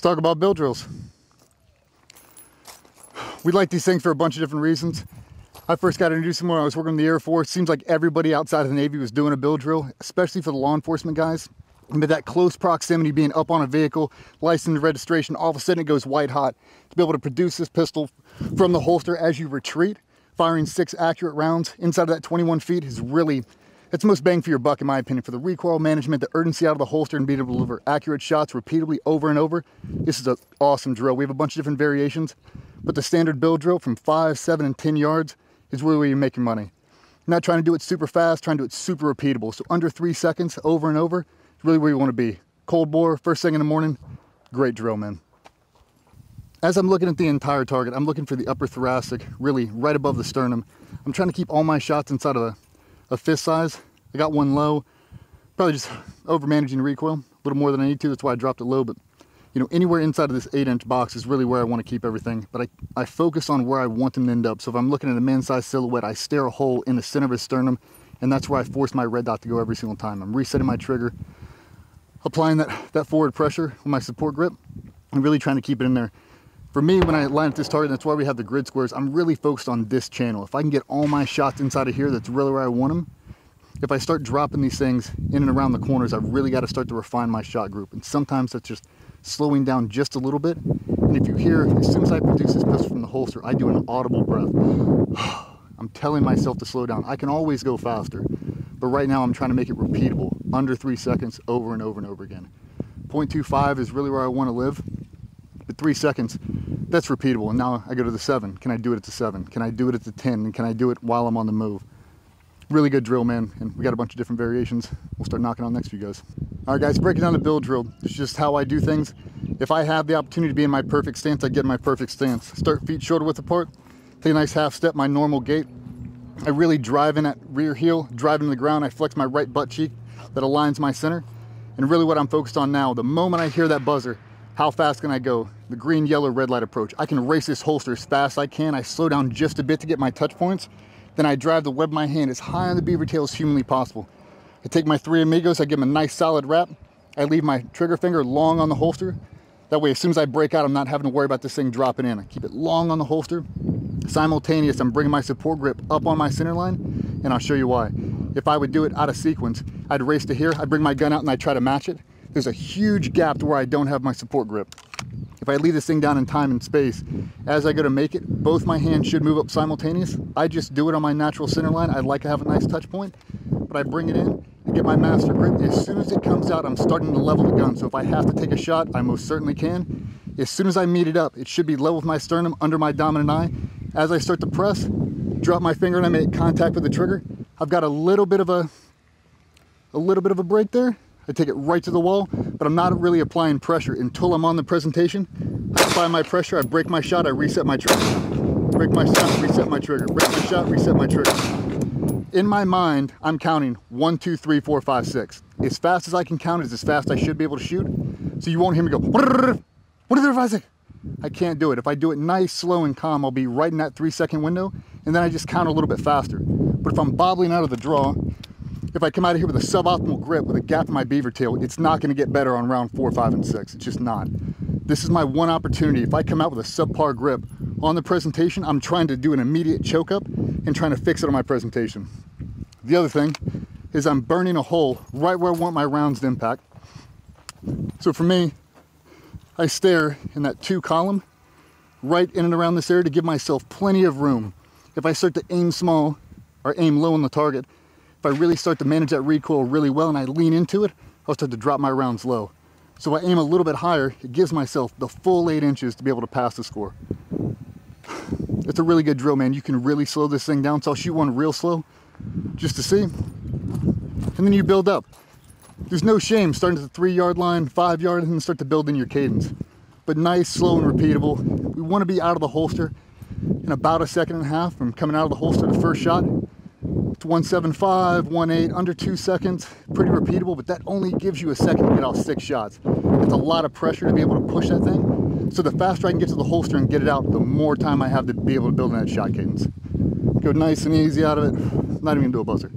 talk about bill drills. We like these things for a bunch of different reasons. I first got introduced to them when I was working in the Air Force. Seems like everybody outside of the Navy was doing a bill drill, especially for the law enforcement guys. And with that close proximity, being up on a vehicle, license, registration, all of a sudden it goes white hot. To be able to produce this pistol from the holster as you retreat, firing 6 accurate rounds inside of that 21 feet is really, it's the most bang for your buck in my opinion. For the recoil management, the urgency out of the holster, and being able to deliver accurate shots repeatedly over and over, this is an awesome drill. We have a bunch of different variations, but the standard bill drill from 5, 7, and 10 yards is really where you make your money. You're not trying to do it super fast, trying to do it super repeatable. So under 3 seconds, over and over, is really where you want to be. Cold bore, first thing in the morning, great drill, man. As I'm looking at the entire target, I'm looking for the upper thoracic, really right above the sternum. I'm trying to keep all my shots inside of a fist size. I got one low, probably just over managing the recoil, a little more than I need to, that's why I dropped it low, but you know, anywhere inside of this 8-inch box is really where I want to keep everything, but I focus on where I want them to end up. So if I'm looking at a man-sized silhouette, I stare a hole in the center of his sternum, and that's where I force my red dot to go every single time. I'm resetting my trigger, applying that forward pressure with my support grip, and really trying to keep it in there. For me, when I line up this target, that's why we have the grid squares, I'm really focused on this channel. If I can get all my shots inside of here, that's really where I want them. If I start dropping these things in and around the corners, I've really got to start to refine my shot group. And sometimes that's just slowing down just a little bit. And if you hear, as soon as I produce this pistol from the holster, I do an audible breath. I'm telling myself to slow down. I can always go faster, but right now I'm trying to make it repeatable, under 3 seconds, over and over and over again. 0.25 is really where I want to live. But 3 seconds, that's repeatable. And now I go to the 7. Can I do it at the 7? Can I do it at the 10? And can I do it while I'm on the move? Really good drill, man. And we got a bunch of different variations. We'll start knocking on next for you guys. All right, guys, breaking down the bill drill. It's just how I do things. If I have the opportunity to be in my perfect stance, I get in my perfect stance. Start feet shoulder width apart. Take a nice half step, my normal gait. I really drive in at rear heel, drive into the ground. I flex my right butt cheek that aligns my center. And really what I'm focused on now, the moment I hear that buzzer, how fast can I go? The green, yellow, red light approach. I can race this holster as fast as I can. I slow down just a bit to get my touch points. Then I drive the web of my hand as high on the beaver tail as humanly possible. I take my 3 amigos, I give them a nice solid wrap. I leave my trigger finger long on the holster. That way, as soon as I break out, I'm not having to worry about this thing dropping in. I keep it long on the holster. Simultaneous, I'm bringing my support grip up on my center line, and I'll show you why. If I would do it out of sequence, I'd race to here, I'd bring my gun out and I'd try to match it. There's a huge gap to where I don't have my support grip. If I leave this thing down in time and space, as I go to make it, both my hands should move up simultaneous. I just do it on my natural center line. I'd like to have a nice touch point, but I bring it in and get my master grip. As soon as it comes out, I'm starting to level the gun. So if I have to take a shot, I most certainly can. As soon as I meet it up, it should be level with my sternum, under my dominant eye. As I start to press, drop my finger and I make contact with the trigger. I've got a little bit of a break there. I take it right to the wall, but I'm not really applying pressure until I'm on the presentation. I apply my pressure, I break my shot, I reset my trigger. Break my shot, reset my trigger. Break my shot, reset my trigger. In my mind, I'm counting 1, 2, 3, 4, 5, 6. As fast as I can count is as fast as I should be able to shoot. So you won't hear me go, what is it? I can't do it. If I do it nice, slow, and calm, I'll be right in that 3-second window, and then I just count a little bit faster. But if I'm bobbling out of the draw, if I come out of here with a suboptimal grip with a gap in my beaver tail, it's not going to get better on round 4, 5, and 6. It's just not. This is my one opportunity. If I come out with a subpar grip on the presentation, I'm trying to do an immediate choke up and trying to fix it on my presentation. The other thing is I'm burning a hole right where I want my rounds to impact. So for me, I stare in that 2 column right in and around this area to give myself plenty of room. If I start to aim small or aim low on the target, if I really start to manage that recoil really well and I lean into it, I'll start to drop my rounds low. So I aim a little bit higher, it gives myself the full 8 inches to be able to pass the score. It's a really good drill, man. You can really slow this thing down. So I'll shoot one real slow just to see. And then you build up. There's no shame starting at the 3-yard line, 5-yard, and then start to build in your cadence. But nice, slow, and repeatable. We want to be out of the holster in about 1.5 seconds from coming out of the holster the first shot. It's 1.75, 1.8, under 2 seconds. Pretty repeatable, but that only gives you a second to get off 6 shots. It's a lot of pressure to be able to push that thing. So the faster I can get to the holster and get it out, the more time I have to be able to build in that shot cadence. Go nice and easy out of it. Not even do a buzzer.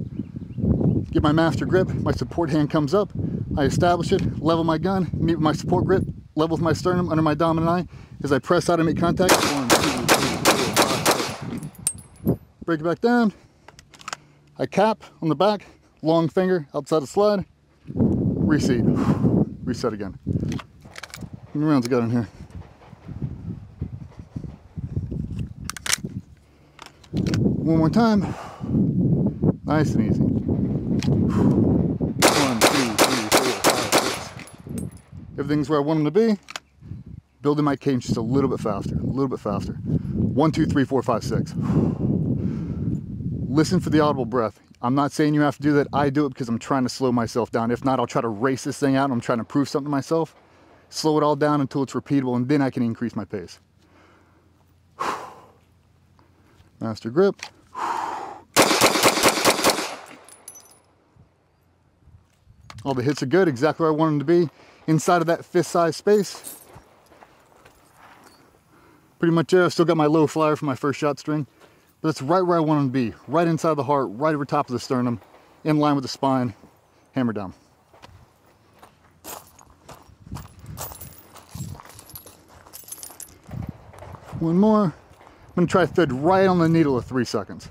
Get my master grip, my support hand comes up, I establish it, level my gun, meet with my support grip, level with my sternum under my dominant eye. As I press out and make contact, 1, 2, 3, 4, 5, 6. Break it back down. I cap on the back, long finger outside the slide, reseat, reset again. How many rounds I got in here? One more time. Nice and easy. 1, 2, 3, 4, 5, 6. Everything's where I want them to be. Building my cadence just a little bit faster, a little bit faster. 1, 2, 3, 4, 5, 6. Listen for the audible breath. I'm not saying you have to do that. I do it because I'm trying to slow myself down. If not, I'll try to race this thing out and I'm trying to prove something to myself. Slow it all down until it's repeatable, and then I can increase my pace. Master grip. All the hits are good, exactly where I want them to be. Inside of that fist-sized space. Pretty much it. I've still got my low flyer for my first shot string. But that's right where I want them to be. Right inside the heart, right over top of the sternum, in line with the spine. Hammer down. One more. I'm going to try to thread right on the needle at 3 seconds.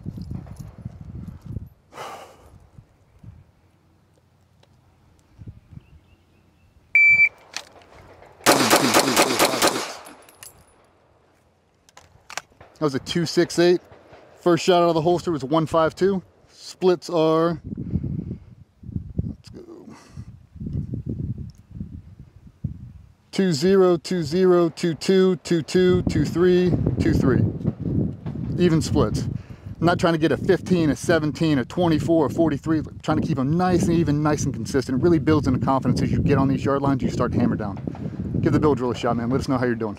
That was a 268. First shot out of the holster was 152. Splits are, let's go, 20, 20, 22, 22, 23, 23. Even splits. I'm not trying to get a 15, a 17, a 24, a 43. I'm trying to keep them nice and even, nice and consistent. It really builds into confidence as you get on these yard lines, you start to hammer down. Give the build drill a shot, man. Let us know how you're doing.